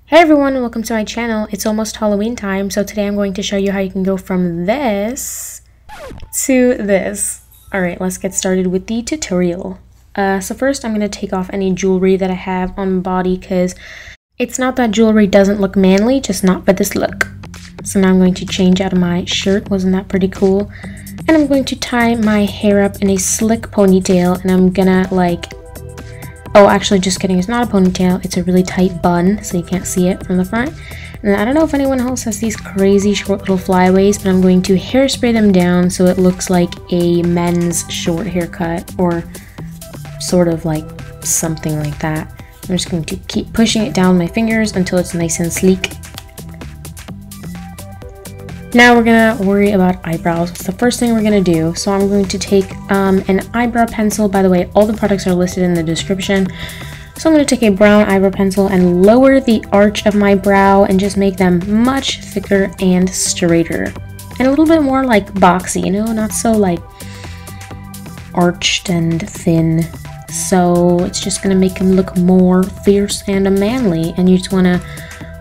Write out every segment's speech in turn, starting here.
Hey everyone, welcome to my channel. It's almost Halloween time, so today I'm going to show you how you can go from this to this. Alright, let's get started with the tutorial. So first I'm going to take off any jewelry that I have on my body because it's not that jewelry doesn't look manly, just not for this look. So now I'm going to change out of my shirt. Wasn't that pretty cool? And I'm going to tie my hair up in a slick ponytail, and I'm gonna oh, actually, just kidding, it's not a ponytail, it's a really tight bun, so you can't see it from the front. And I don't know if anyone else has these crazy short little flyaways, but I'm going to hairspray them down so it looks like a men's short haircut, or sort of like something like that. I'm just going to keep pushing it down with my fingers until it's nice and sleek. Now we're gonna worry about eyebrows. It's the first thing we're gonna do. So I'm going to take an eyebrow pencil. By the way, all the products are listed in the description. So I'm gonna take a brown eyebrow pencil and lower the arch of my brow and just make them much thicker and straighter. And a little bit more like boxy, you know, not so like arched and thin. So it's just gonna make them look more fierce and manly. And you just wanna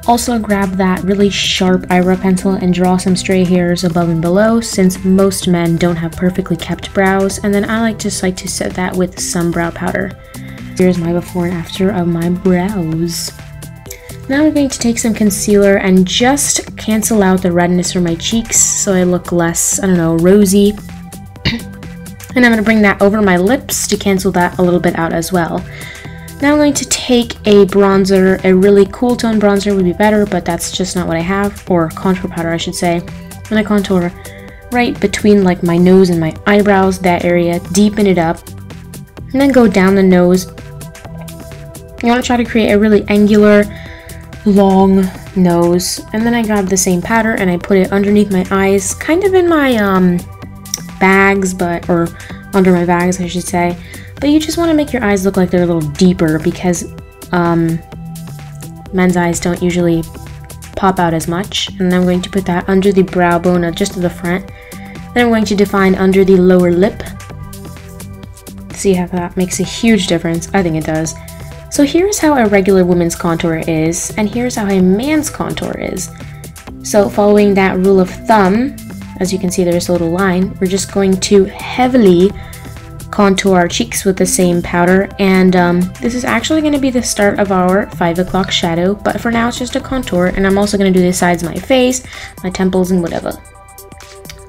also grab that really sharp eyebrow pencil and draw some stray hairs above and below, since most men don't have perfectly kept brows, and then I like to set that with some brow powder. Here's my before and after of my brows. Now I'm going to take some concealer and just cancel out the redness from my cheeks so I look less, I don't know, rosy. And I'm going to bring that over my lips to cancel that a little bit out as well. Now I'm going to take a bronzer. A really cool tone bronzer would be better, but that's just not what I have, or contour powder I should say. I'm going to contour right between like my nose and my eyebrows, that area, deepen it up, and then go down the nose. You want to try to create a really angular, long nose, and then I grab the same powder and I put it underneath my eyes, kind of in my bags, or under my bags I should say. But you just want to make your eyes look like they're a little deeper, because men's eyes don't usually pop out as much. And I'm going to put that under the brow bone, just to the front. Then I'm going to define under the lower lip. See how that makes a huge difference? I think it does. So here's how a regular woman's contour is, and here's how a man's contour is. So following that rule of thumb, as you can see there's a little line, we're just going to heavily contour our cheeks with the same powder, and this is actually going to be the start of our 5 o'clock shadow, but for now it's just a contour, and I'm also going to do the sides of my face, my temples, and whatever.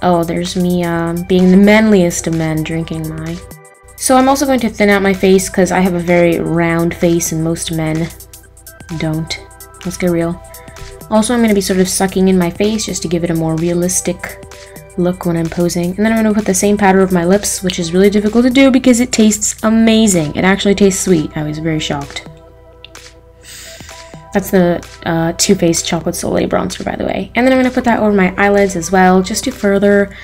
Oh, there's me being the manliest of men drinking my... So I'm also going to thin out my face because I have a very round face and most men don't. Let's get real. Also, I'm going to be sort of sucking in my face just to give it a more realistic look when I'm posing. And then I'm going to put the same powder over my lips, which is really difficult to do because it tastes amazing. It actually tastes sweet. I was very shocked. That's the TooFaced Chocolate Soleil bronzer, by the way. And then I'm going to put that over my eyelids as well, just to further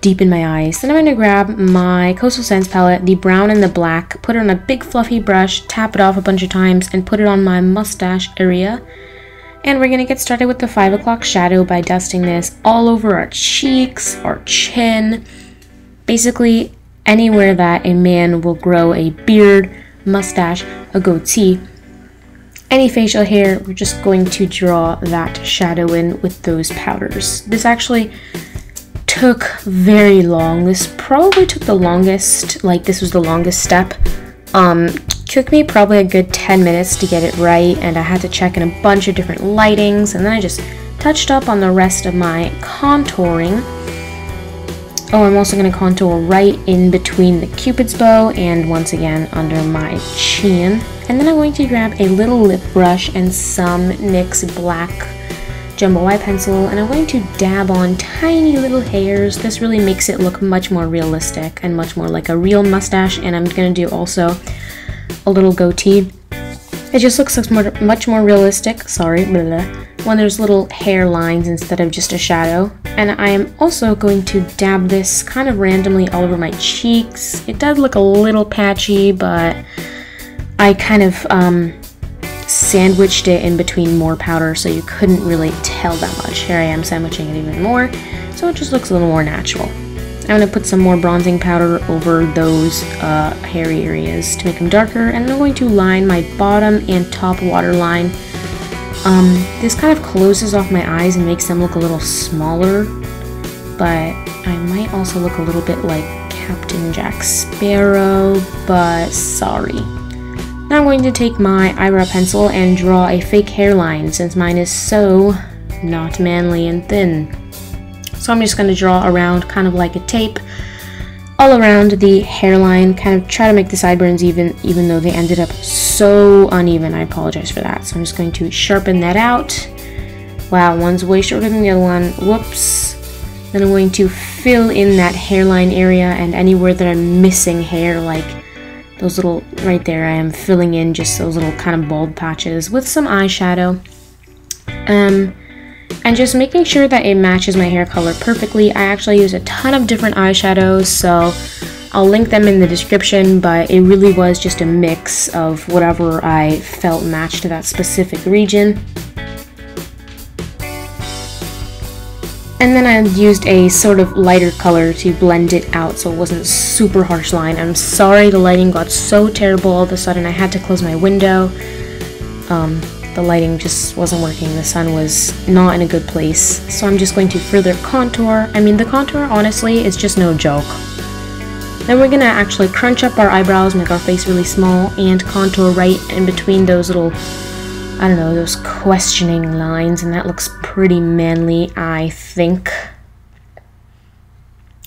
deepen my eyes. Then I'm going to grab my Coastal Scents palette, the brown and the black, put it on a big fluffy brush, tap it off a bunch of times, and put it on my mustache area. And we're going to get started with the 5 o'clock shadow by dusting this all over our cheeks, our chin, basically anywhere that a man will grow a beard, mustache, a goatee, any facial hair. We're just going to draw that shadow in with those powders. This actually took very long. This probably took the longest, like this was the longest step. Took me probably a good 10 minutes to get it right, and I had to check in a bunch of different lightings, and then I just touched up on the rest of my contouring. Oh, I'm also going to contour right in between the cupid's bow and once again under my chin. And then I'm going to grab a little lip brush and some NYX black jumbo eye pencil, and I'm going to dab on tiny little hairs. This really makes it look much more realistic and much more like a real mustache. And I'm going to do also a little goatee. It just looks much more realistic, sorry, blah, blah, when there's little hair lines instead of just a shadow. And I am also going to dab this kind of randomly all over my cheeks. It does look a little patchy, but I kind of sandwiched it in between more powder so you couldn't really tell that much. Here I am sandwiching it even more, so it just looks a little more natural. I'm going to put some more bronzing powder over those hairy areas to make them darker, and then I'm going to line my bottom and top waterline This kind of closes off my eyes and makes them look a little smaller, but I might also look a little bit like Captain Jack Sparrow, but sorry. Now I'm going to take my eyebrow pencil and draw a fake hairline since mine is so not manly and thin. So I'm just going to draw around kind of like a tape all around the hairline, kind of try to make the sideburns even though they ended up so uneven. I apologize for that. So I'm just going to sharpen that out. Wow, one's way shorter than the other one. Whoops. Then I'm going to fill in that hairline area and anywhere that I'm missing hair, like those little, right there, I am filling in just those little kind of bald patches with some eyeshadow. And just making sure that it matches my hair color perfectly. I actually use a ton of different eyeshadows, so I'll link them in the description, but it really was just a mix of whatever I felt matched to that specific region. And then I used a sort of lighter color to blend it out so it wasn't a super harsh line. I'm sorry the lighting got so terrible all of a sudden. I had to close my window. The lighting just wasn't working. The sun was not in a good place. So I'm just going to further contour. I mean, the contour, honestly, is just no joke. Then we're going to actually crunch up our eyebrows, make our face really small, and contour right in between those little, I don't know, those questioning lines, and that looks pretty manly, I think.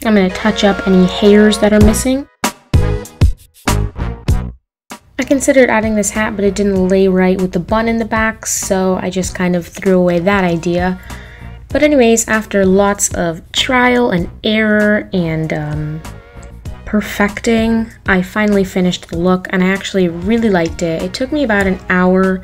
I'm going to touch up any hairs that are missing. I considered adding this hat, but it didn't lay right with the bun in the back, so I just kind of threw away that idea. But anyways, after lots of trial and error and perfecting, I finally finished the look, and I actually really liked it. It took me about an hour,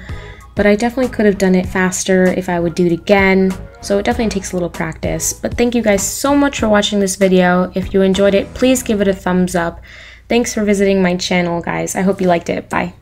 but I definitely could have done it faster if I would do it again, so it definitely takes a little practice. But thank you guys so much for watching this video. If you enjoyed it, please give it a thumbs up. Thanks for visiting my channel, guys. I hope you liked it. Bye.